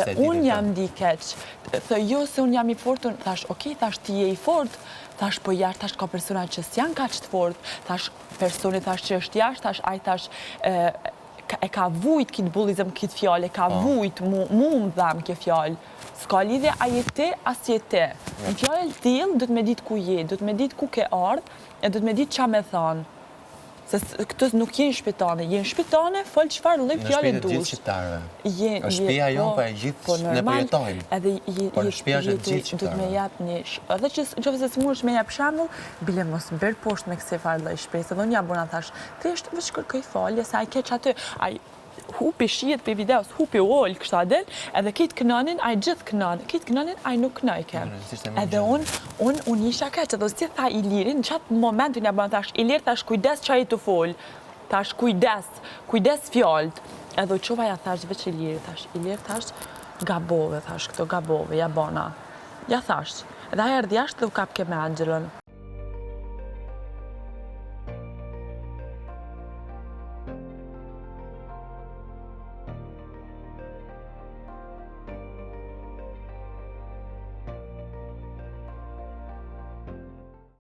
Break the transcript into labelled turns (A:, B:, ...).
A: Edhe unë jam di keq. Thë jo se unë jam i fortë, thash, okej, thash ti je i fortë, thash po jashtë, thash ka persona që s'janë kaq të fortë, thash personi thash që është jashtë, thash ai thash e ka vujt këtë bullizëm këtë fjallë, e ka vujt mu më dham këtë fjallë. S'ka lidhje a je ti, as je ti. Në fjallë t'il, du të me ditë ku je, du të me ditë ku ke ardhë, e du të me ditë qa me thanë. Se këtës nuk jenë shpitane, jenë shpitane, folë qëfar në lejë fjallë dush.
B: Në shpia të gjithë shqiptarëve. Në shpia jonë, pa e gjithë, ne përjetojmë. Por në shpia është gjithë shqiptarëve.
A: Edhe që se s'mur është me jap shambull, bile mos më bërë poshtë me këse farë dhe i shpresë. Edhe unë ja buna thash, të ishtë vëç kërkoj falje, se a i keq aty, a i hupi shijet për videos, hupi uoll kështu adel, edhe kitë kënanin, a i gjithë kënanin, kitë kënanin, a i nuk kënaj kem. Edhe unë isha keq, edhe si tha Ilirin, në qatë momentin ja bëna thash, Ilir thash kujdes që a i të folë, thash kujdes fjallët. Edhe u qova ja thash veç Ilir thash, gabove, thash këto gabove, ja bona. Ja thash, edhe a erdhi jashtë dhe u kap ke me Angelën.